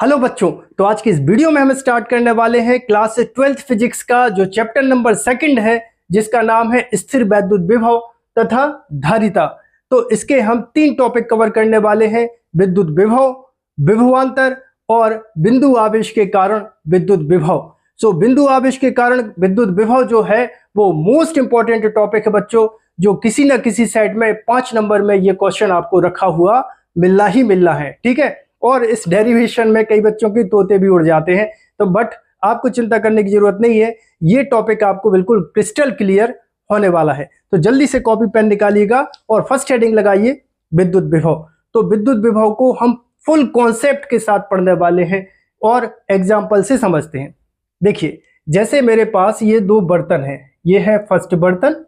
Hello बच्चों, तो आज की इस वीडियो में हम स्टार्ट करने वाले हैं क्लास 12th फिजिक्स का जो चैप्टर नंबर 2 है, जिसका नाम है स्थिर वैद्युत विभव तथा धारिता। तो इसके हम 3 टॉपिक कवर करने वाले हैं: विद्युत विभव, विभवांतर और बिंदु आवेश के कारण विद्युत विभव। सो बिंदु आवेश के कारण विद्युत विभव जो है वो मोस्ट इंपॉर्टेंट टॉपिक है बच्चों, जो किसी ना किसी सेट में 5 नंबर में ये क्वेश्चन आपको रखा हुआ मिलना ही मिलना है। ठीक है, और इस डेरिवेशन में कई बच्चों की तोते भी उड़ जाते हैं, तो बट आपको चिंता करने की जरूरत नहीं है, ये टॉपिक आपको बिल्कुल क्रिस्टल क्लियर होने वाला है। तो जल्दी से कॉपी पेन निकालिएगा और फर्स्ट हेडिंग लगाइए विद्युत विभव। तो विद्युत विभव को हम फुल कॉन्सेप्ट के साथ पढ़ने वाले हैं और एग्जाम्पल से समझते हैं। देखिए, जैसे मेरे पास ये 2 बर्तन हैं, ये है फर्स्ट बर्तन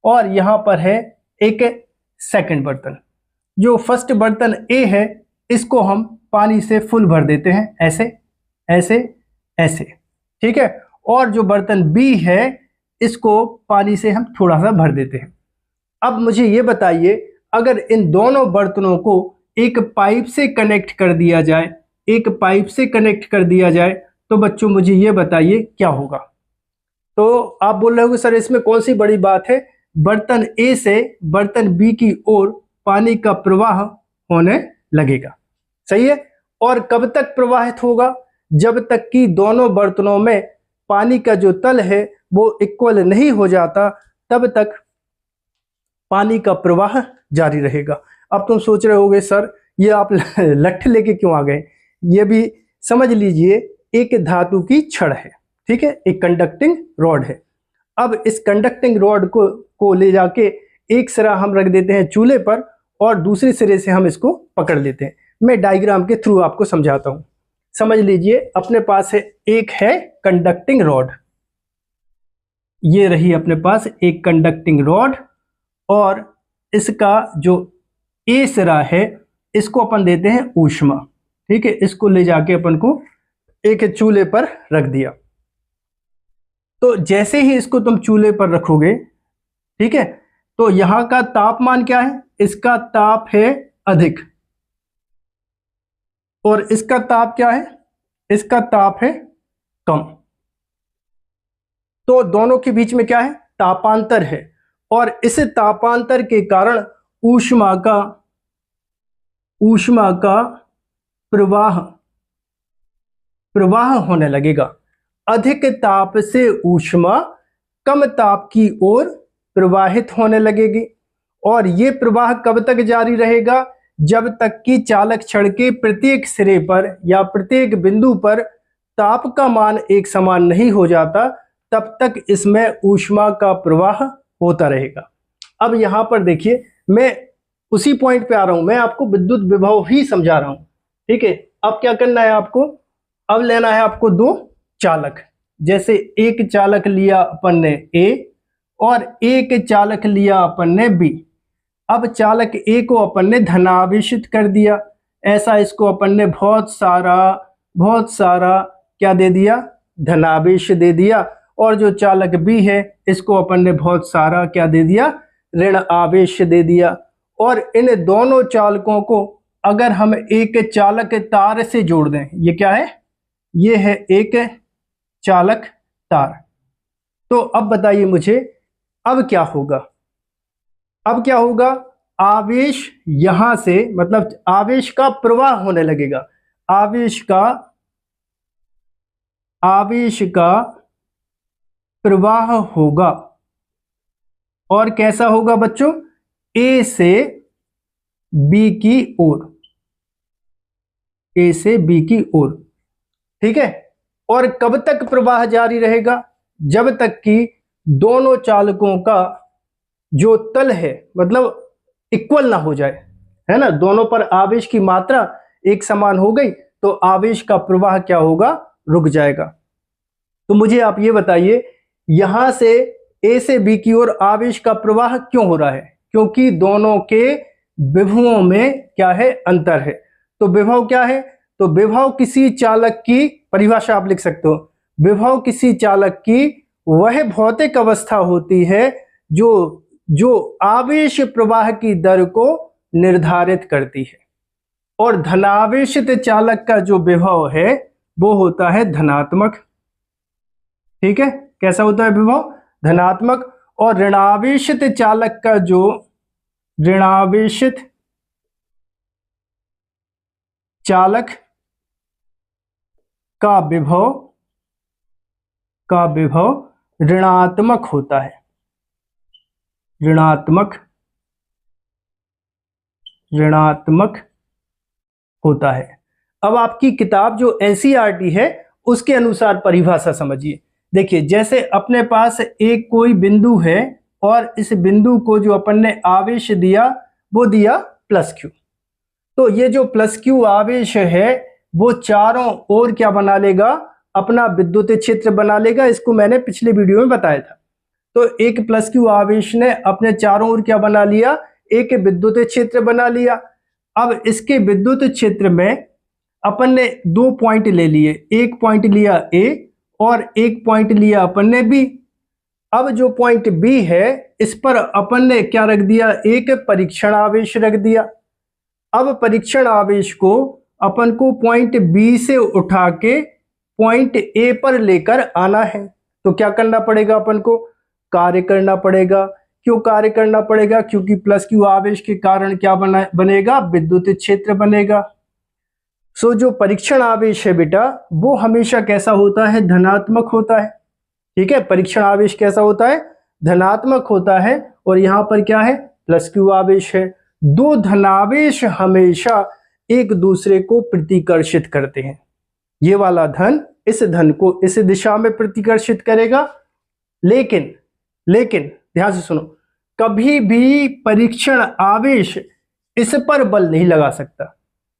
और यहां पर है एक सेकंड बर्तन। जो फर्स्ट बर्तन ए है इसको हम पानी से फुल भर देते हैं, ऐसे ऐसे ऐसे, ठीक है। और जो बर्तन बी है इसको पानी से हम थोड़ा सा भर देते हैं। अब मुझे ये बताइए, अगर इन दोनों बर्तनों को एक पाइप से कनेक्ट कर दिया जाए, एक पाइप से कनेक्ट कर दिया जाए, तो बच्चों मुझे ये बताइए क्या होगा। तो आप बोल रहे हो सर इसमें कौन सी बड़ी बात है, बर्तन ए से बर्तन बी की ओर पानी का प्रवाह होने लगेगा, सही है। और कब तक प्रवाहित होगा, जब तक कि दोनों बर्तनों में पानी का जो तल है वो इक्वल नहीं हो जाता, तब तक पानी का प्रवाह जारी रहेगा। अब तुम सोच रहे होगे सर ये आप लट्ठ लेके क्यों आ गए। ये भी समझ लीजिए, एक धातु की छड़ है, ठीक है, एक कंडक्टिंग रॉड है। अब इस कंडक्टिंग रॉड को ले जाके एक सिरा हम रख देते हैं चूल्हे पर और दूसरे सिरे से हम इसको पकड़ लेते हैं। मैं डायग्राम के थ्रू आपको समझाता हूं। समझ लीजिए, अपने पास है एक है कंडक्टिंग रॉड, ये रही अपने पास एक कंडक्टिंग रॉड, और इसका जो ए सिरा है इसको अपन देते हैं ऊष्मा, ठीक है। इसको ले जाके अपन को एक चूल्हे पर रख दिया। तो जैसे ही इसको तुम चूल्हे पर रखोगे, ठीक है, तो यहां का तापमान क्या है, इसका ताप है अधिक और इसका ताप क्या है, इसका ताप है कम। तो दोनों के बीच में क्या है, तापांतर है, और इस तापांतर के कारण ऊष्मा का प्रवाह होने लगेगा। अधिक ताप से ऊष्मा कम ताप की ओर प्रवाहित होने लगेगी, और ये प्रवाह कब तक जारी रहेगा, जब तक कि चालक छड़ के प्रत्येक सिरे पर या प्रत्येक बिंदु पर ताप का मान एक समान नहीं हो जाता, तब तक इसमें ऊष्मा का प्रवाह होता रहेगा। अब यहां पर देखिए, मैं उसी पॉइंट पे आ रहा हूं, मैं आपको विद्युत विभव ही समझा रहा हूं, ठीक है। अब क्या करना है आपको, अब लेना है आपको 2 चालक। जैसे एक चालक लिया अपन ने ए और एक चालक लिया अपन ने बी। अब चालक ए को अपन ने धनावेशित कर दिया, ऐसा इसको अपन ने बहुत सारा क्या दे दिया, धनावेश दे दिया। और जो चालक बी है इसको अपन ने बहुत सारा क्या दे दिया, ऋण आवेश दे दिया। और इन दोनों चालकों को अगर हम एक चालक तार से जोड़ दें, ये क्या है, ये है एक चालक तार। तो अब बताइए मुझे, अब क्या होगा, अब क्या होगा, आवेश यहां से, मतलब आवेश का प्रवाह होने लगेगा, आवेश का प्रवाह होगा। और कैसा होगा बच्चों, ए से बी की ओर, ए से बी की ओर, ठीक है। और कब तक प्रवाह जारी रहेगा, जब तक कि दोनों चालकों का जो तल है मतलब इक्वल ना हो जाए, है ना। दोनों पर आवेश की मात्रा एक समान हो गई तो आवेश का प्रवाह क्या होगा, रुक जाएगा। तो मुझे आप ये बताइए, यहां से ए से बी की ओर आवेश का प्रवाह क्यों हो रहा है, क्योंकि दोनों के विभवों में क्या है, अंतर है। तो विभव क्या है, तो विभव किसी चालक की परिभाषा आप लिख सकते हो, विभव किसी चालक की वह भौतिक अवस्था होती है जो आवेश प्रवाह की दर को निर्धारित करती है। और धनावेशित चालक का जो विभव है वो होता है धनात्मक। ठीक है, कैसा होता है विभव? धनात्मक। और ऋणावेशित चालक का जो ऋणावेशित चालक का विभव ऋणात्मक होता है। ऋणात्मक होता है। अब आपकी किताब जो एनसीईआरटी है उसके अनुसार परिभाषा समझिए। देखिए, जैसे अपने पास एक कोई बिंदु है और इस बिंदु को जो अपन ने आवेश दिया वो दिया प्लस क्यू। तो ये जो प्लस क्यू आवेश है वो चारों ओर क्या बना लेगा? अपना विद्युत क्षेत्र बना लेगा। इसको मैंने पिछले वीडियो में बताया था। तो एक प्लस क्यू आवेश ने अपने चारों ओर क्या बना लिया? एक विद्युत क्षेत्र बना लिया। अब इसके विद्युत क्षेत्र में अपन ने 2 पॉइंट ले लिए, एक पॉइंट लिया ए और एक पॉइंट लिया अपन ने बी। अब जो पॉइंट बी है इस पर अपन ने क्या रख दिया? एक परीक्षण आवेश रख दिया। अब परीक्षण आवेश को अपन को पॉइंट बी से उठा के पॉइंट ए पर लेकर आना है। तो क्या करना पड़ेगा? अपन को कार्य करना पड़ेगा। क्यों कार्य करना पड़ेगा? क्योंकि प्लस क्यू आवेश के कारण क्या बनेगा? विद्युत क्षेत्र बनेगा। सो जो परीक्षण आवेश है बेटा वो हमेशा कैसा होता है? धनात्मक होता है। ठीक है, परीक्षण आवेश कैसा होता है? धनात्मक होता है। और यहां पर क्या है? प्लस क्यू आवेश है। दो धनावेश हमेशा एक दूसरे को प्रतिकर्षित करते हैं। ये वाला धन इस धन को इस दिशा में प्रतिकर्षित करेगा। लेकिन ध्यान से सुनो, कभी भी परीक्षण आवेश इस पर बल नहीं लगा सकता।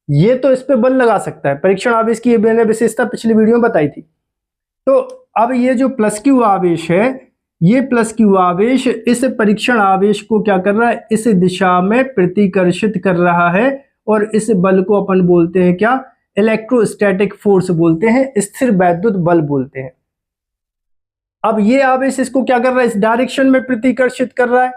ये तो इस पे बल लगा सकता है। परीक्षण आवेश की मैंने विशेषता पिछली वीडियो में बताई थी। तो अब ये जो प्लस क्यू आवेश है, ये प्लस क्यू आवेश इस परीक्षण आवेश को क्या कर रहा है? इस दिशा में प्रतिकर्षित कर रहा है। और इस बल को अपन बोलते हैं क्या? इलेक्ट्रोस्टैटिक फोर्स बोलते हैं, स्थिर वैद्युत बल बोलते हैं। अब ये आवेश इसको क्या कर रहा है? इस डायरेक्शन में प्रतिकर्षित कर रहा है।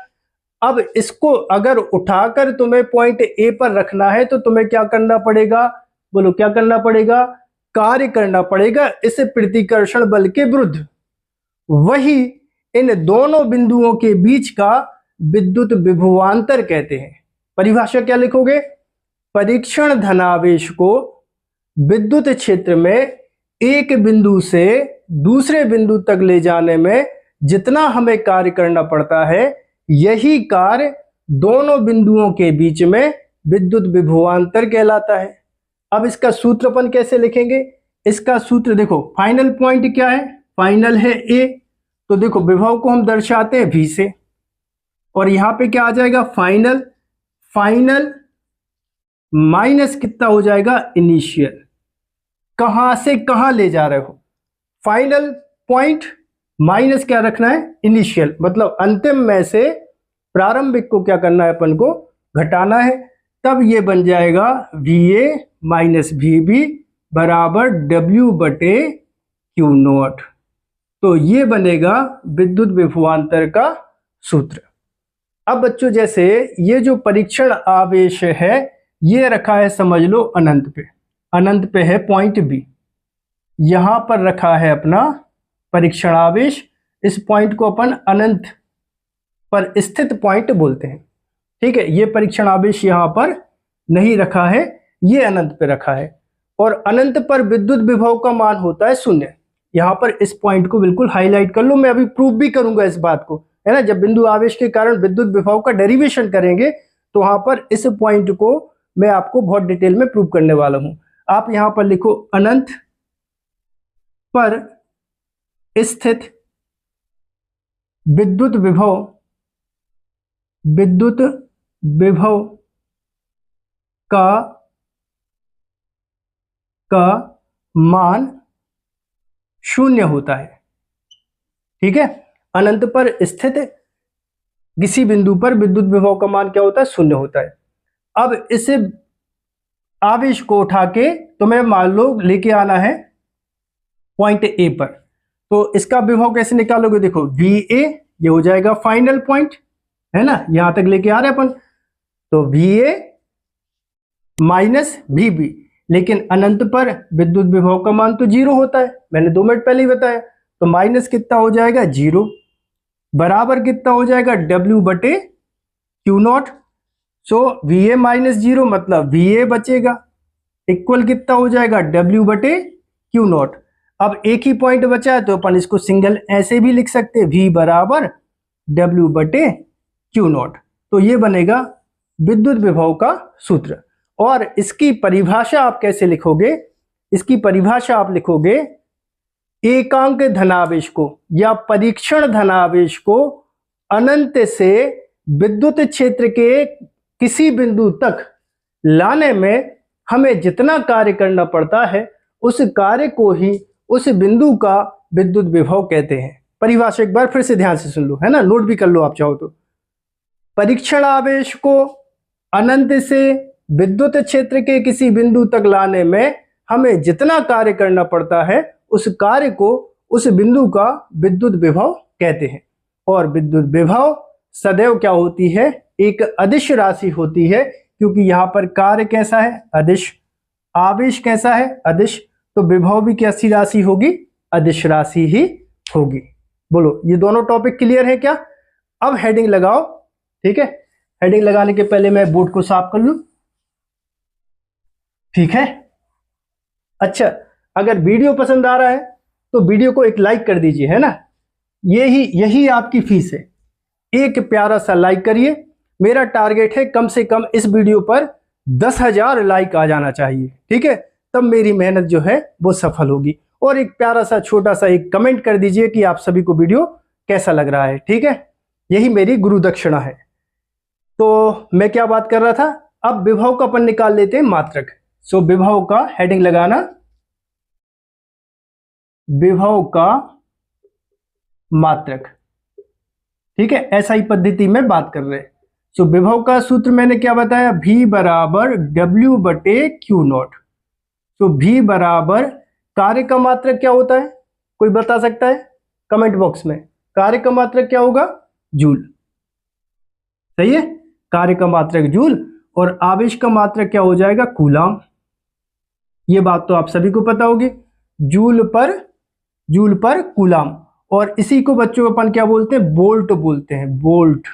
अब इसको अगर उठाकर तुम्हें पॉइंट ए पर रखना है तो तुम्हें क्या करना पड़ेगा? बोलो क्या करना पड़ेगा? कार्य करना पड़ेगा इस प्रतिकर्षण बल के विरुद्ध। वही इन दोनों बिंदुओं के बीच का विद्युत विभवांतर कहते हैं। परिभाषा क्या लिखोगे? परीक्षण धनावेश को विद्युत क्षेत्र में एक बिंदु से दूसरे बिंदु तक ले जाने में जितना हमें कार्य करना पड़ता है, यही कार्य दोनों बिंदुओं के बीच में विद्युत विभवांतर कहलाता है। अब इसका सूत्र अपन कैसे लिखेंगे? इसका सूत्र देखो, फाइनल पॉइंट क्या है? फाइनल है ए। तो देखो विभव को हम दर्शाते हैं V से, और यहां पे क्या आ जाएगा? फाइनल माइनस कितना हो जाएगा? इनिशियल। कहां से कहां ले जा रहे हो? फाइनल पॉइंट माइनस क्या रखना है? इनिशियल। मतलब अंतिम में से प्रारंभिक को क्या करना है? अपन को घटाना है। तब ये बन जाएगा VA माइनस VB बराबर W/Q0। तो ये बनेगा विद्युत विभवांतर का सूत्र। अब बच्चों, जैसे ये जो परीक्षण आवेश है ये रखा है, समझ लो अनंत पे है पॉइंट बी। यहां पर रखा है अपना परीक्षण आवेश। इस पॉइंट को अपन अनंत पर स्थित पॉइंट बोलते हैं। ठीक है, ये परीक्षण आवेश यहां पर नहीं रखा है, ये अनंत पे रखा है। और अनंत पर विद्युत विभव का मान होता है 0। यहां पर इस पॉइंट को बिल्कुल हाईलाइट कर लो। मैं अभी प्रूव भी करूंगा इस बात को, है ना। जब बिंदु आवेश के कारण विद्युत विभव का डेरिवेशन करेंगे तो वहां पर इस पॉइंट को मैं आपको बहुत डिटेल में प्रूव करने वाला हूं। आप यहां पर लिखो अनंत पर स्थित विद्युत विभव का मान 0 होता है। ठीक है, अनंत पर स्थित किसी बिंदु पर विद्युत विभव का मान क्या होता है? 0 होता है। अब इस आवेश को उठा के तुम्हें मान लो लेके आना है पॉइंट ए पर। तो इसका विभव कैसे निकालोगे? देखो VA ये हो जाएगा फाइनल पॉइंट, है ना। यहां तक लेके आ रहे अपन। तो VA माइनस VB, लेकिन अनंत पर विद्युत विभव का मान तो 0 होता है, मैंने 2 मिनट पहले ही बताया। तो माइनस कितना हो जाएगा 0, बराबर कितना हो जाएगा W बटे Q not. So VA minus 0 मतलब VA बचेगा, इक्वल कितना हो जाएगा W बटे क्यू नॉट। अब एक ही पॉइंट बचा है तो अपन इसको सिंगल ऐसे भी लिख सकते हैं, V बराबर W बटे क्यू नॉट। तो ये बनेगा विद्युत विभव का सूत्र। और इसकी परिभाषा आप कैसे लिखोगे, इसकी परिभाषा आप लिखोगे एकांक धनावेश को या परीक्षण धनावेश को अनंत से विद्युत क्षेत्र के किसी बिंदु तक लाने में हमें जितना कार्य करना पड़ता है उस कार्य को ही उस बिंदु का विद्युत विभव कहते हैं। परिभाषा एक बार फिर से ध्यान से सुन लो, है ना, नोट भी कर लो आप चाहो तो। परीक्षण आवेश को अनंत से विद्युत क्षेत्र के किसी बिंदु तक लाने में हमें जितना कार्य करना पड़ता है उस कार्य को उस बिंदु का विद्युत विभव कहते हैं। और विद्युत विभव सदैव क्या होती है, एक अदिश राशि होती है, क्योंकि यहां पर कार्य कैसा है, अदिश, आवेश कैसा है, अदिश, तो विभव भी कैसी राशि होगी, अदिश राशि ही होगी। बोलो ये दोनों टॉपिक क्लियर है क्या? अब हेडिंग लगाओ, ठीक है। हेडिंग लगाने के पहले मैं बोर्ड को साफ कर लूं, ठीक है। अच्छा, अगर वीडियो पसंद आ रहा है तो वीडियो को एक लाइक कर दीजिए, है ना, यही आपकी फीस है। एक प्यारा सा लाइक करिए। मेरा टारगेट है कम से कम इस वीडियो पर 10,000 लाइक आ जाना चाहिए, ठीक है, तब मेरी मेहनत जो है वो सफल होगी। और एक प्यारा सा छोटा सा एक कमेंट कर दीजिए कि आप सभी को वीडियो कैसा लग रहा है, ठीक है। यही मेरी गुरु दक्षिणा है। तो मैं क्या बात कर रहा था, अब विभव का अपन निकाल लेते हैं मात्रक। सो विभव का हेडिंग लगाना, विभव का मात्रक, ठीक है, SI पद्धति में बात कर रहे हैं। सो विभव का सूत्र मैंने क्या बताया, V बराबर W बटे क्यू नॉट। तो V बराबर कार्य का मात्रक क्या होता है, कोई बता सकता है कमेंट बॉक्स में? कार्य का मात्रक क्या होगा, जूल, सही है, कार्य का मात्रक जूल। और आवेश का मात्रक क्या हो जाएगा, कूलाम। ये बात तो आप सभी को पता होगी, जूल पर कूलाम। और इसी को बच्चों अपन क्या बोलते हैं, वोल्ट बोलते हैं, वोल्ट,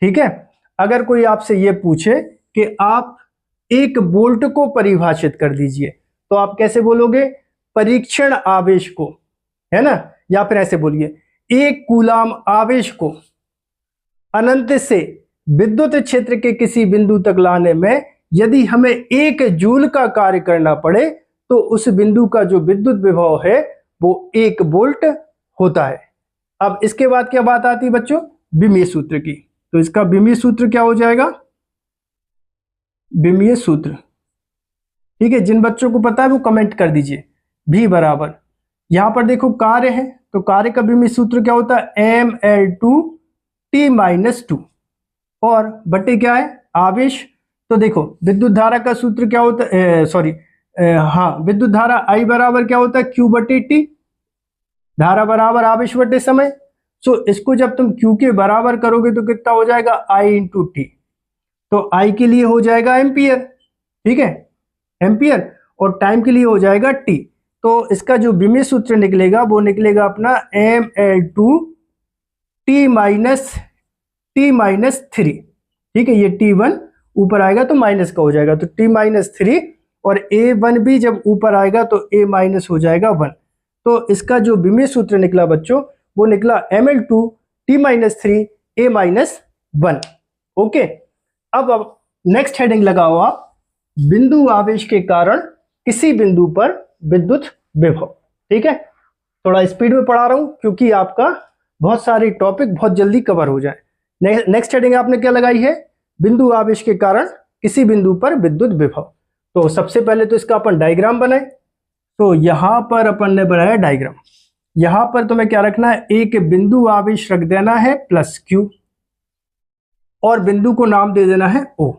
ठीक है। अगर कोई आपसे ये पूछे कि आप एक वोल्ट को परिभाषित कर दीजिए, तो आप कैसे बोलोगे, परीक्षण आवेश को, है ना, या फिर ऐसे बोलिए एक कूलाम आवेश को अनंत से विद्युत क्षेत्र के किसी बिंदु तक लाने में यदि हमें 1 जूल का कार्य करना पड़े तो उस बिंदु का जो विद्युत विभव है वो 1 वोल्ट होता है। अब इसके बाद क्या बात आती है बच्चों, विमीय सूत्र की। तो इसका विमीय सूत्र क्या हो जाएगा, विमीय सूत्र, ठीक है। जिन बच्चों को पता है वो कमेंट कर दीजिए। V बराबर, यहां पर देखो कार्य है, तो कार्य का विमीय सूत्र क्या होता है, mL2T-2, और बटे क्या है, आवेश। तो देखो विद्युत धारा का सूत्र क्या होता है, विद्युत धारा I बराबर क्या होता है, Q बटे T, धारा बराबर आवेश बटे समय। सो इसको जब तुम Q के बराबर करोगे तो कितना हो जाएगा, I इंटू टी। तो I के लिए हो जाएगा एम्पियर, ठीक है, एम्पियर, और टाइम के लिए हो जाएगा T। तो इसका जो विमीय सूत्र निकलेगा वो निकलेगा अपना mL2T-3, ठीक है। ये T1 ऊपर आएगा तो माइनस का हो जाएगा, तो T-3, और A1 भी जब ऊपर आएगा तो A माइनस हो जाएगा 1। तो इसका जो विमीय सूत्र निकला बच्चों वो निकला mL2T-3A-1। ओके, अब नेक्स्ट हेडिंग लगाओ आप, बिंदु आवेश के कारण किसी बिंदु पर विद्युत विभव, ठीक है। थोड़ा स्पीड में पढ़ा रहा हूं क्योंकि आपका बहुत सारी टॉपिक बहुत जल्दी कवर हो जाए। नेक्स्ट हेडिंग आपने क्या लगाई है, बिंदु आवेश के कारण किसी बिंदु पर विद्युत विभव। तो सबसे पहले तो इसका अपन डायग्राम बनाए। तो यहां पर अपन ने बनाया डायग्राम, यहां पर तुम्हें क्या रखना है, एक बिंदु आवेश रख देना है +Q, और बिंदु को नाम दे देना है O।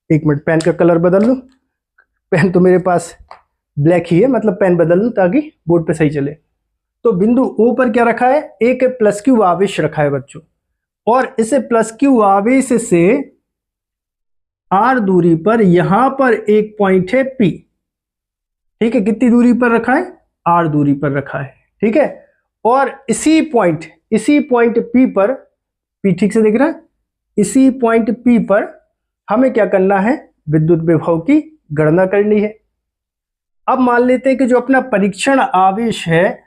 एक मिनट, पेन का कलर बदल लूं, पेन तो मेरे पास ब्लैक ही है, मतलब पेन बदल लूं ताकि बोर्ड पे सही चले। तो बिंदु O पर क्या रखा है, एक +Q आवेश रखा है बच्चों, और इसे +Q आवेश से r दूरी पर यहां पर एक पॉइंट है P, ठीक है, कितनी दूरी पर रखा है, r दूरी पर रखा है, ठीक है। और इसी पॉइंट P पर, P ठीक से दिख रहा है, इसी पॉइंट P पर हमें क्या करना है, विद्युत विभव की गणना करनी है। अब मान लेते हैं कि जो अपना परीक्षण आवेश है,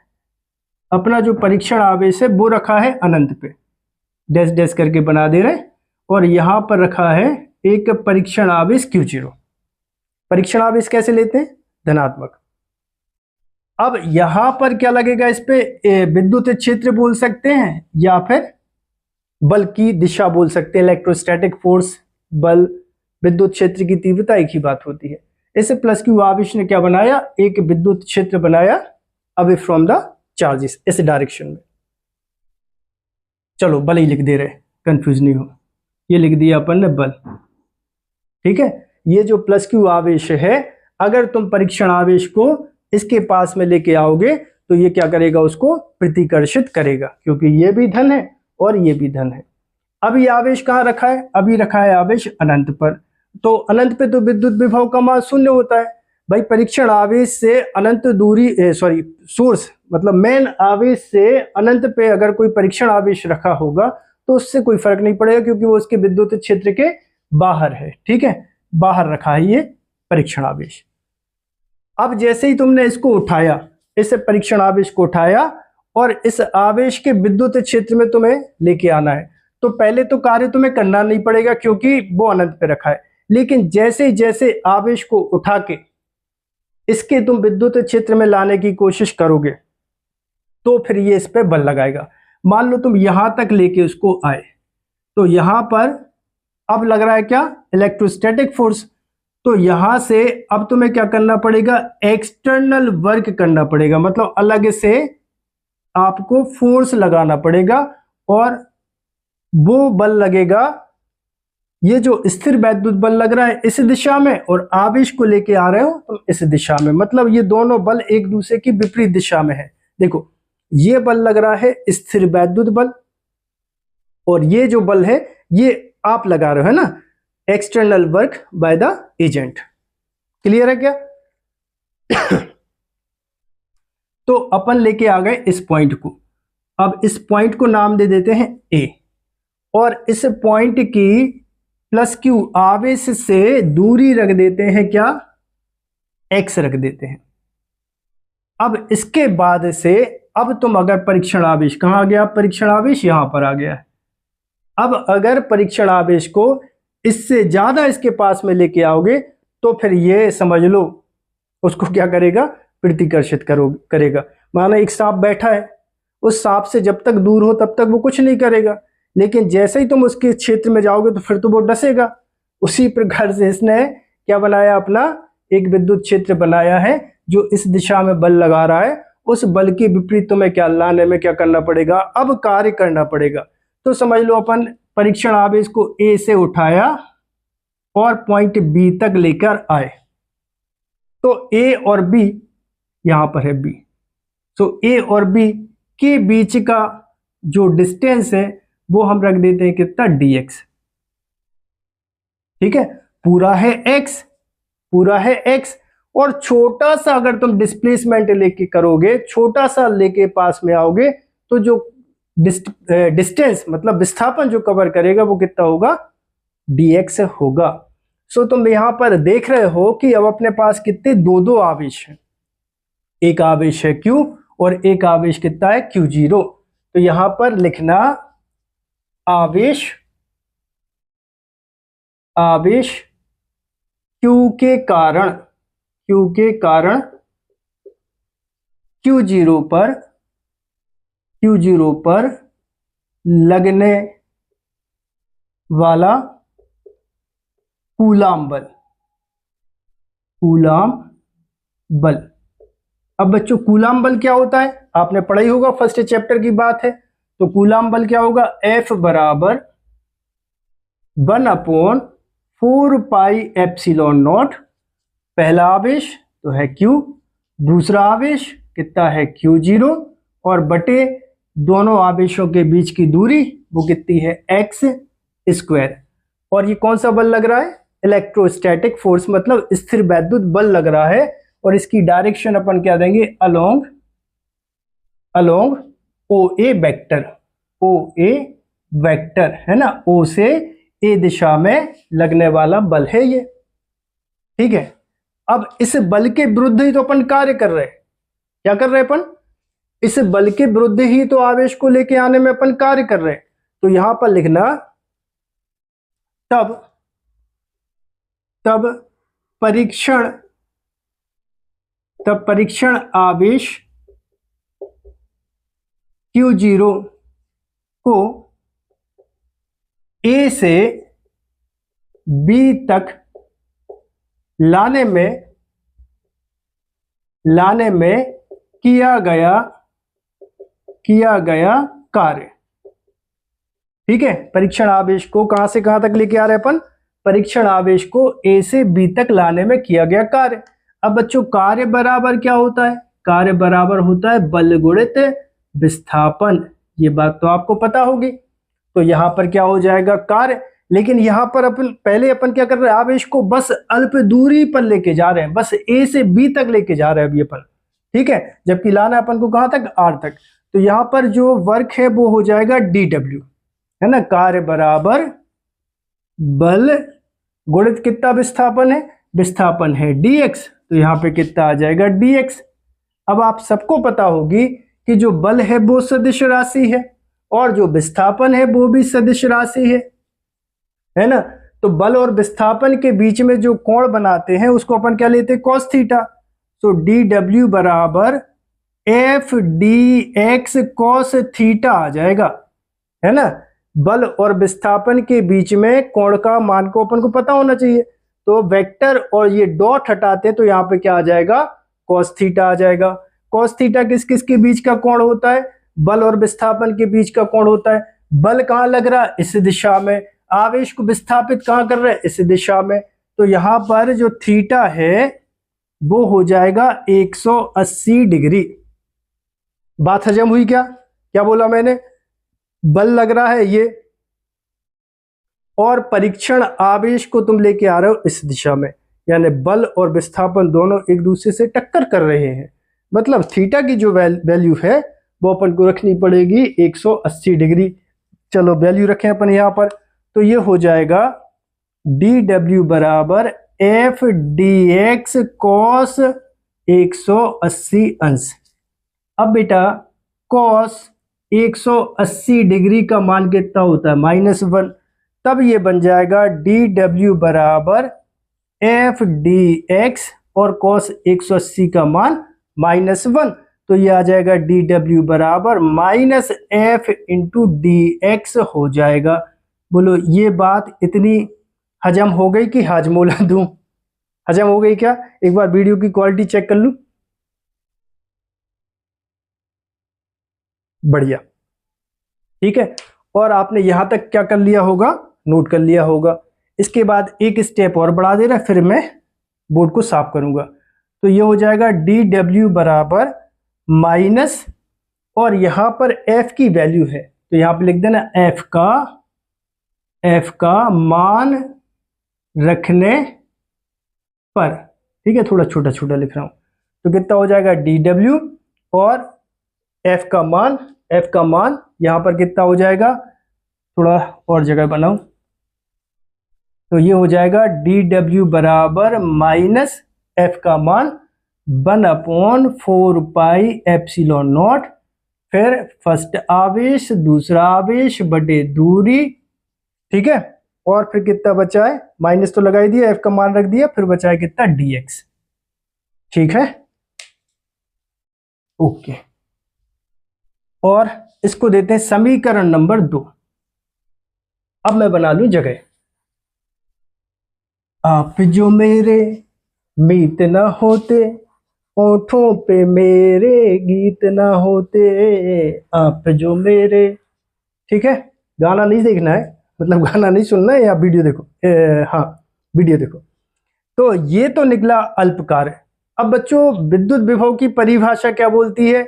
अपना जो परीक्षण आवेश है वो रखा है अनंत पे, डैश डैश करके बना दे रहे, और यहां पर रखा है एक परीक्षण आवेश Q0। परीक्षण आवेश कैसे लेते हैं, धनात्मक। अब यहां पर क्या लगेगा, इस पे विद्युत क्षेत्र बोल सकते हैं या फिर बल की दिशा बोल सकते हैं, इलेक्ट्रोस्टैटिक फोर्स, बल, विद्युत क्षेत्र की तीव्रता एक ही बात होती है। इसे प्लस क्यू आवेश ने क्या बनाया, एक विद्युत क्षेत्र बनाया अवे फ्रॉम द चार्जेस, इस डायरेक्शन में। चलो बल ही लिख दे रहे, कंफ्यूज नहीं हो, ये लिख दिया अपन ने बल, ठीक है। ये जो प्लस क्यू आवेश है, अगर तुम परीक्षण आवेश को इसके पास में लेके आओगे तो ये क्या करेगा, उसको प्रतिकर्षित करेगा, क्योंकि ये भी धन है और ये भी धन है। अभी आवेश कहाँ रखा है, अभी रखा है आवेश अनंत पर, तो अनंत पे तो विद्युत विभव का मान शून्य होता है भाई। परीक्षण आवेश से अनंत दूरी, सोर्स मतलब मेन आवेश से अनंत पे अगर कोई परीक्षण आवेश रखा होगा तो उससे कोई फर्क नहीं पड़ेगा, क्योंकि वो उसके विद्युत क्षेत्र के बाहर है, ठीक है, बाहर रखा है ये परीक्षण आवेश। अब जैसे ही तुमने इसको उठाया, इस परीक्षण आवेश को उठाया और इस आवेश के विद्युत क्षेत्र में तुम्हें लेके आना है, तो पहले तो कार्य तुम्हें करना नहीं पड़ेगा क्योंकि वो अनंत पे रखा है। लेकिन जैसे जैसे आवेश को उठा के इसके तुम विद्युत क्षेत्र में लाने की कोशिश करोगे तो फिर ये इस पे बल लगाएगा। मान लो तुम यहां तक लेके उसको आए, तो यहां पर अब लग रहा है क्या, इलेक्ट्रोस्टैटिक फोर्स। तो यहां से अब तुम्हें क्या करना पड़ेगा, एक्सटर्नल वर्क करना पड़ेगा, मतलब अलग से आपको फोर्स लगाना पड़ेगा, और वो बल लगेगा, ये जो स्थिर वैद्युत बल लग रहा है इस दिशा में, और आवेश को लेके आ रहे हो तुम इस दिशा में, मतलब ये दोनों बल एक दूसरे की विपरीत दिशा में है। देखो ये बल लग रहा है स्थिर वैद्युत बल, और ये जो बल है ये आप लगा रहे हो, है ना, external work by the agent. Clear है क्या? तो अपन लेके आ गए इस पॉइंट को, अब इस पॉइंट को नाम दे देते हैं ए, और इस पॉइंट की प्लस क्यू आवेश से दूरी रख देते हैं क्या, एक्स रख देते हैं। अब इसके बाद से अब तुम अगर परीक्षण आवेश कहां आ गया, परीक्षण आवेश यहां पर आ गया है। अब अगर परीक्षण आवेश को इससे ज्यादा इसके पास में लेके आओगे तो फिर ये समझ लो उसको क्या करेगा, प्रतिकर्षित करेगा। माना एक सांप बैठा है, उस सांप से जब तक दूर हो तब तक वो कुछ नहीं करेगा, लेकिन जैसे ही तुम उसके क्षेत्र में जाओगे तो फिर तो वो डसेगा। उसी प्रकार से इसने क्या बनाया, अपना एक विद्युत क्षेत्र बनाया है जो इस दिशा में बल लगा रहा है, उस बल के विपरीत तुम्हें क्या लाने में क्या करना पड़ेगा, अब कार्य करना पड़ेगा। तो समझ लो अपन परीक्षण आवेश को ए से उठाया और पॉइंट बी तक लेकर आए, तो ए और बी, यहां पर है बी, तो ए और बी के बीच का जो डिस्टेंस है वो हम रख देते हैं कितना, dx, ठीक है, पूरा है x, पूरा है x, और छोटा सा अगर तुम डिस्प्लेसमेंट लेके करोगे, छोटा सा लेके पास में आओगे, तो जो डिस्टेंस मतलब विस्थापन जो कवर करेगा वो कितना होगा, dx होगा। सो तुम यहां पर देख रहे हो कि अब अपने पास कितने दो आवेश हैं, एक आवेश है q और एक आवेश कितना है, q0। तो यहां पर लिखना आवेश q के कारण q0 पर लगने वाला कूलाम बल। अब बच्चों कूलाम बल क्या होता है, आपने पढ़ा ही होगा, फर्स्ट चैप्टर की बात है। तो कूलाम बल क्या होगा, F बराबर 1/4 पाई एप्सिलॉन नॉट, पहला आवेश तो है Q, दूसरा आवेश कितना है Q0, और बटे दोनों आवेशों के बीच की दूरी वो कितनी है, x स्क्वायर। और ये कौन सा बल लग रहा है, इलेक्ट्रोस्टैटिक फोर्स मतलब स्थिर वैद्युत बल लग रहा है, और इसकी डायरेक्शन अपन क्या देंगे, अलोंग ओ ए वेक्टर, ओ ए वेक्टर है ना, ओ से ए दिशा में लगने वाला बल है ये। ठीक है, अब इस बल के विरुद्ध ही तो अपन कार्य कर रहे हैं। क्या कर रहे हैं अपन, इस बल के विरुद्ध ही तो आवेश को लेके आने में अपन कार्य कर रहे हैं। तो यहां पर लिखना तब परीक्षण आवेश Q0 को A से B तक लाने में किया गया कार्य। ठीक है, परीक्षण आवेश को कहां से कहां तक लेके आ रहे हैं अपन, परीक्षण आवेश को A से B तक लाने में किया गया कार्य। अब बच्चों कार्य बराबर क्या होता है, कार्य बराबर होता है बल गुणित विस्थापन। ये बात तो आपको पता होगी। तो यहां पर क्या हो जाएगा, कार्य। लेकिन यहां पर अपन क्या कर रहे हैं, आवेश को बस अल्प दूरी पर लेके जा रहे हैं, बस A से B तक लेके जा रहे हैं अभी अपन। ठीक है, जबकि लाना अपन को कहां तक, R तक। तो यहां पर जो वर्क है वो हो जाएगा dW, है ना, कार्य बराबर बल गुणित कितना विस्थापन है dx, तो यहां पे कितना आ जाएगा dx। अब आप सबको पता होगी कि जो बल है वो सदिश राशि है और जो विस्थापन है वो भी सदिश राशि है ना। तो बल और विस्थापन के बीच में जो कोण बनाते हैं उसको अपन क्या लेते हैं, cos थीटा। तो dw बराबर f dx cos थीटा आ जाएगा, है ना। बल और विस्थापन के बीच में कोण का मान को अपन को पता होना चाहिए। तो वेक्टर और ये डॉट हटाते तो यहाँ पे क्या आ जाएगा, cos थीटा आ जाएगा। cos थीटा किस किस के बीच का कोण होता है, बल और विस्थापन के बीच का कोण होता है। बल कहाँ लग रहा है, इस दिशा में। आवेश को विस्थापित कहाँ कर रहे हैं, इस दिशा में। तो यहाँ पर जो थीटा है वो हो जाएगा 180 डिग्री। बात हजम हुई क्या, क्या बोला मैंने, बल लग रहा है ये और परीक्षण आवेश को तुम लेके आ रहे हो इस दिशा में, यानी बल और विस्थापन दोनों एक दूसरे से टक्कर कर रहे हैं। मतलब थीटा की जो वैल्यू है वो अपन को रखनी पड़ेगी 180 डिग्री। चलो वैल्यू रखें अपन यहाँ पर, तो ये हो जाएगा dw बराबर f dx cos 180 अंश। अब बेटा cos 180 डिग्री का मान कितना होता है, -1। तब ये बन जाएगा dw बराबर f dx और cos 180 का मान -1। तो ये आ जाएगा dw बराबर -f इंटू dx हो जाएगा। बोलो ये बात इतनी हजम हो गई कि हाजमोला दूं, हजम हो गई क्या? एक बार वीडियो की क्वालिटी चेक कर लूं। बढ़िया, ठीक है। और आपने यहां तक क्या कर लिया होगा, नोट कर लिया होगा। इसके बाद एक स्टेप और बढ़ा दे रहा, फिर मैं बोर्ड को साफ करूंगा। तो ये हो जाएगा dw बराबर माइनस, और यहां पर f की वैल्यू है तो यहां पे लिख देना f का मान रखने पर। ठीक है, थोड़ा छोटा छोटा लिख रहा हूं। तो कितना हो जाएगा dw और f का मान यहां पर कितना हो जाएगा, थोड़ा और जगह बनाऊं। तो ये हो जाएगा dw बराबर माइनस f का मान 1/4 पाई एप्सिलॉन नॉट, फिर फर्स्ट आवेश दूसरा आवेश बटे दूरी। ठीक है, और फिर कितना बचा है, माइनस तो लगा ही दिया, f का मान रख दिया, फिर बचा है कितना dx। ठीक है, ओके। और इसको देते हैं समीकरण नंबर 2। अब मैं बना लूं जगह। आप जो मेरे मीत न होते, ओठों पे मेरे गीत ना होते, आप जो मेरे। ठीक है, गाना नहीं देखना है, मतलब गाना नहीं सुनना है, या वीडियो देखो। हाँ, वीडियो देखो। तो ये तो निकला अल्पकार्य। अब बच्चों विद्युत विभव की परिभाषा क्या बोलती है,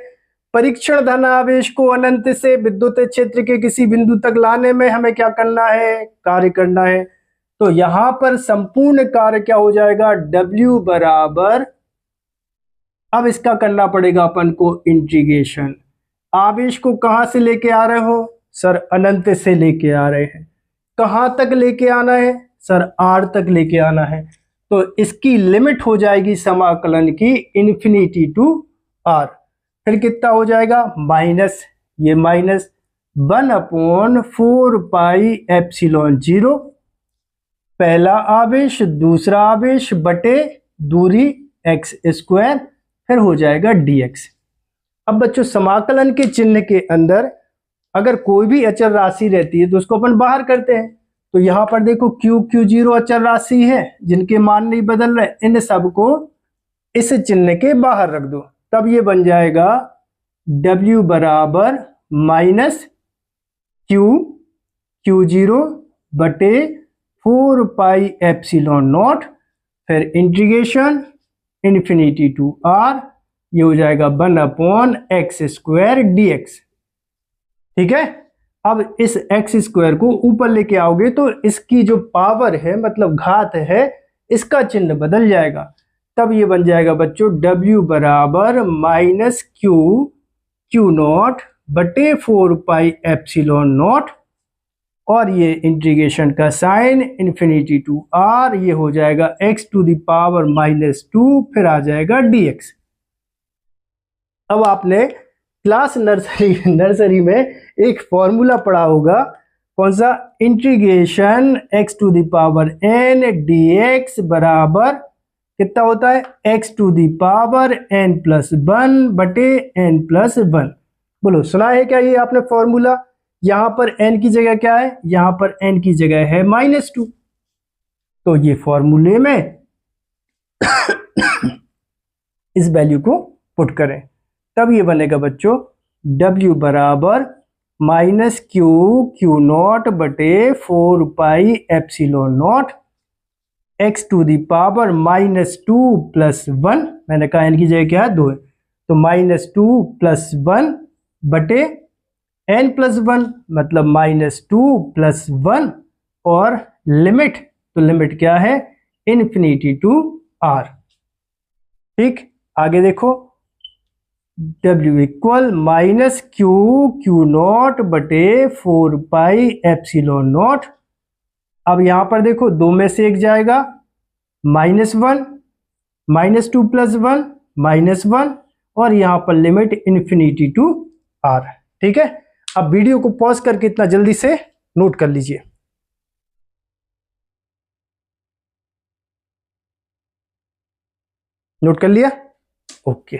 परीक्षण धन आवेश को अनंत से विद्युत क्षेत्र के किसी बिंदु तक लाने में हमें क्या करना है, कार्य करना है। तो यहां पर संपूर्ण कार्य क्या हो जाएगा, W बराबर, अब इसका करना पड़ेगा अपन को इंटीग्रेशन। आवेश को कहां से लेके आ रहे हो सर, अनंत से लेके आ रहे हैं। कहां तक लेके आना है सर, R तक लेके आना है। तो इसकी लिमिट हो जाएगी समाकलन की इन्फिनिटी टू R। फिर कितना हो जाएगा, माइनस, ये माइनस 1/4πε0, पहला आवेश दूसरा आवेश बटे दूरी x², फिर हो जाएगा dx। अब बच्चों समाकलन के चिन्ह के अंदर अगर कोई भी अचर राशि रहती है तो उसको अपन बाहर करते हैं। तो यहां पर देखो Q0 अचर राशि है जिनके मान नहीं बदल रहे, इन सबको इस चिन्ह के बाहर रख दो, तब ये बन जाएगा W बराबर माइनस Q0 बटे 4πε0, फिर इंटीग्रेशन इन्फिनिटी टू R, ये हो जाएगा 1/x² dx। ठीक है, अब इस x² को ऊपर लेके आओगे तो इसकी जो पावर है मतलब घात है, इसका चिन्ह बदल जाएगा, तब ये बन जाएगा बच्चों W बराबर माइनस Q0 बटे 4πε0, और ये इंटीग्रेशन का साइन इन्फिनिटी टू R, ये हो जाएगा x⁻⁻², फिर आ जाएगा dx। अब आपने क्लास नर्सरी में एक फॉर्मूला पढ़ा होगा, कौन सा, इंटीग्रेशन x⁻n dx बराबर कितना होता है, x⁻n+1 बटे n+1। बोलो सुना है क्या ये आपने फॉर्मूला। यहां पर n की जगह क्या है, यहां पर n की जगह है -2, तो ये फॉर्मूले में इस वैल्यू को पुट करें, तब ये बनेगा बच्चों W बराबर -Q0 बटे 4πε0 x⁻⁻2+1, मैंने कहा n की जगह क्या है 2 है, तो -2+1 बटे n+1 मतलब -2+1, और लिमिट, तो लिमिट क्या है इन्फिनिटी टू R। ठीक, आगे देखो W इक्वल -Q0 बटे 4πε0। अब यहां पर देखो दो में से एक जाएगा, -1 -2+1 -1, और यहां पर लिमिट इन्फिनिटी टू R। ठीक है, अब वीडियो को पॉज करके इतना जल्दी से नोट कर लीजिए। नोट कर लिया, ओके।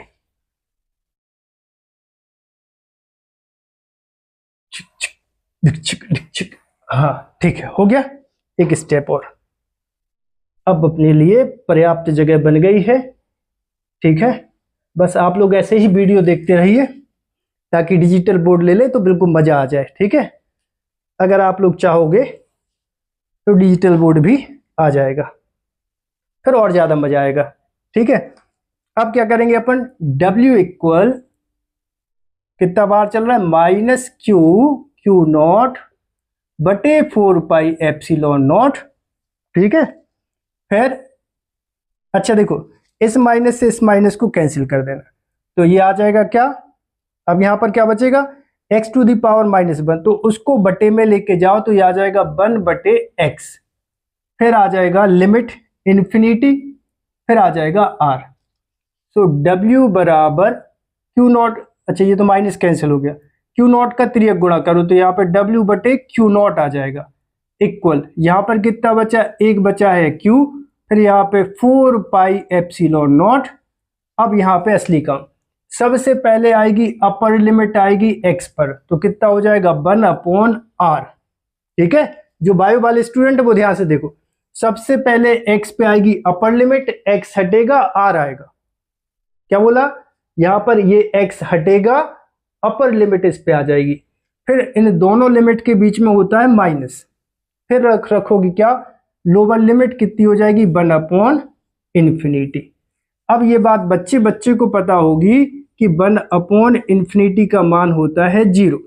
हाँ ठीक है, हो गया, एक स्टेप और। अब अपने लिए पर्याप्त जगह बन गई है। ठीक है, बस आप लोग ऐसे ही वीडियो देखते रहिए ताकि डिजिटल बोर्ड ले ले तो बिल्कुल मजा आ जाए। ठीक है, अगर आप लोग चाहोगे तो डिजिटल बोर्ड भी आ जाएगा, फिर और ज्यादा मजा आएगा। ठीक है, अब क्या करेंगे अपन, W इक्वल कितना बार चल रहा है, -Q0 बटे 4πε0। ठीक है, फिर अच्छा देखो, इस माइनस से इस माइनस को कैंसिल कर देना, तो ये आ जाएगा क्या, अब यहां पर क्या बचेगा, x⁻⁻1, तो उसको बटे में लेके जाओ तो ये आ जाएगा 1/x, फिर आ जाएगा लिमिट इन्फिनिटी, फिर आ जाएगा R। सो W बराबर Q0, अच्छा ये तो माइनस कैंसिल हो गया, Q0 का तिर्यक गुणा करो तो यहाँ पर W बटे Q0 आ जाएगा, इक्वल यहाँ पर कितना बचा, एक बचा है Q, फिर यहाँ पे 4πε0। अब यहाँ पे असली काम, सबसे पहले आएगी अपर लिमिट आएगी x पर, तो कितना हो जाएगा 1/R। ठीक है, जो बायो वाले स्टूडेंट वो ध्यान से देखो, सबसे पहले x पे आएगी अपर लिमिट, x हटेगा R आएगा, क्या बोला, यहां पर ये x हटेगा, अपर लिमिट इस पे आ जाएगी, फिर इन दोनों लिमिट के बीच में होता है माइनस, फिर रखोगी क्या, लोअर लिमिट कितनी हो जाएगी 1/∞। अब ये बात बच्चे को पता होगी कि 1/∞ का मान होता है 0,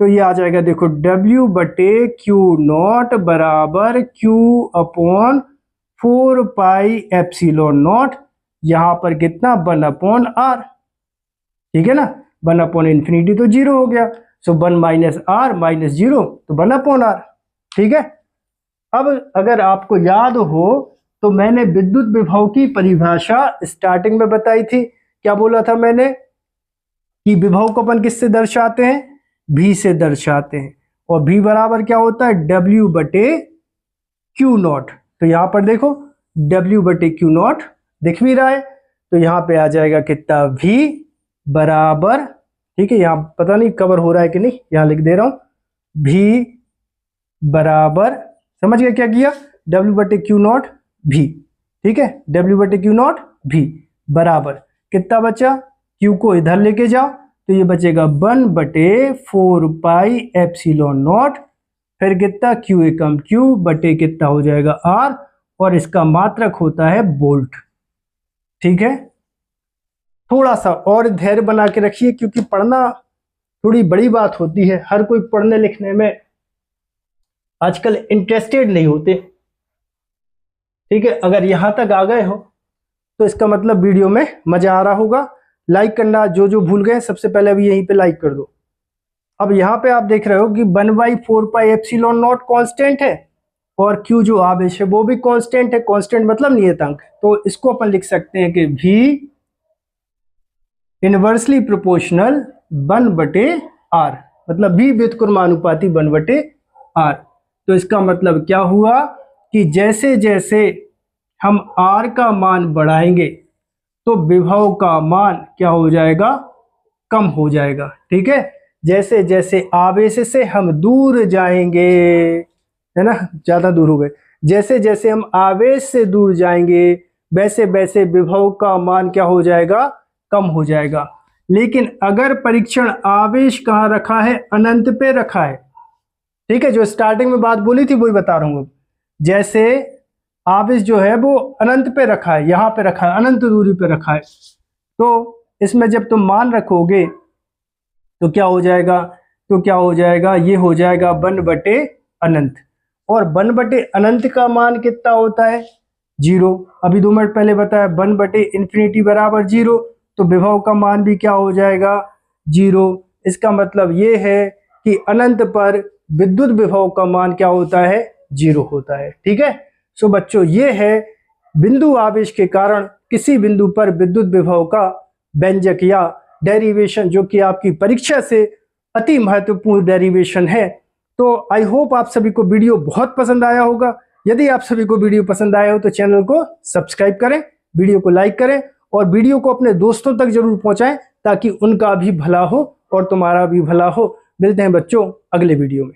तो ये आ जाएगा, देखो W बटे क्यू नॉट बराबर Q upon 4 pi epsilon not, यहाँ पर कितना 1 अपॉन आर, ठीक है ना, 1 अपॉन इन्फिनिटी तो 0 हो गया, सो 1 माइनस आर माइनस 0 तो 1 अपॉन आर, ठीक है। अब अगर आपको याद हो तो मैंने विद्युत विभव की परिभाषा स्टार्टिंग में बताई थी, क्या बोला था मैंने कि विभव को अपन किससे दर्शाते हैं, V से दर्शाते हैं, और V बराबर क्या होता है W बटे क्यू नॉट। तो यहाँ पर देखो W बटे क्यू नॉट दिख भी रहा है, तो यहाँ पे आ जाएगा कितना V बराबर, ठीक है, यहाँ पता नहीं कवर हो रहा है कि नहीं, यहाँ लिख दे रहा हूं V बराबर, समझ गए क्या किया, W बटे क्यू नॉट V, ठीक है, W बटे क्यू नॉट V बराबर कितना बचा, Q को इधर लेके जाओ तो ये बचेगा 1 बटे 4 पाई एप्सिलॉन नॉट, फिर कितना Q एकम Q बटे कितना हो जाएगा R, और इसका मात्रक होता है वोल्ट, ठीक है। थोड़ा सा और धैर्य बना के रखिए, क्योंकि पढ़ना थोड़ी बड़ी बात होती है, हर कोई पढ़ने लिखने में आजकल इंटरेस्टेड नहीं होते, ठीक है। अगर यहां तक आ गए हो तो इसका मतलब वीडियो में मजा आ रहा होगा। लाइक करना जो जो भूल गए सबसे पहले अभी यहीं पे लाइक कर दो। अब यहाँ पे आप देख रहे हो कि 1/4 पाई एप्सिलॉन नॉट कांस्टेंट है, और Q जो आवेश है वो भी कांस्टेंट है, कांस्टेंट मतलब नियतांक, तो इसको अपन लिख सकते हैं कि V इनवर्सली प्रोपोर्शनल 1 बटे R, मतलब V व्युत्क्रमानुपाती 1 बटे R। तो इसका मतलब क्या हुआ कि जैसे जैसे हम R का मान बढ़ाएंगे तो विभव का मान क्या हो जाएगा, कम हो जाएगा, ठीक है। जैसे जैसे आवेश से हम दूर जाएंगे, है ना, ज्यादा दूर हो गए, जैसे जैसे हम आवेश से दूर जाएंगे वैसे वैसे विभव का मान क्या हो जाएगा, कम हो जाएगा। लेकिन अगर परीक्षण आवेश कहाँ रखा है, अनंत पे रखा है, ठीक है, जो स्टार्टिंग में बात बोली थी वही बता रहा हूं। जैसे आवेश जो है वो अनंत पे रखा है, यहाँ पे रखा है, अनंत दूरी पे रखा है, तो इसमें जब तुम मान रखोगे तो क्या हो जाएगा, तो क्या हो जाएगा, ये हो जाएगा 1 बटे अनंत, और 1 बटे अनंत का मान कितना होता है 0, अभी 2 मिनट पहले बताया 1 बटे इन्फिनिटी बराबर 0, तो विभव का मान भी क्या हो जाएगा 0। इसका मतलब ये है कि अनंत पर विद्युत विभव का मान क्या होता है 0 होता है, ठीक है। सो बच्चों ये है बिंदु आवेश के कारण किसी बिंदु पर विद्युत विभव का व्यंजक या डेरिवेशन, जो कि आपकी परीक्षा से अति महत्वपूर्ण डेरिवेशन है। तो आई होप आप सभी को वीडियो बहुत पसंद आया होगा। यदि आप सभी को वीडियो पसंद आया हो तो चैनल को सब्सक्राइब करें, वीडियो को लाइक करें, और वीडियो को अपने दोस्तों तक जरूर पहुंचाएं ताकि उनका भी भला हो और तुम्हारा भी भला हो। मिलते हैं बच्चों अगले वीडियो में।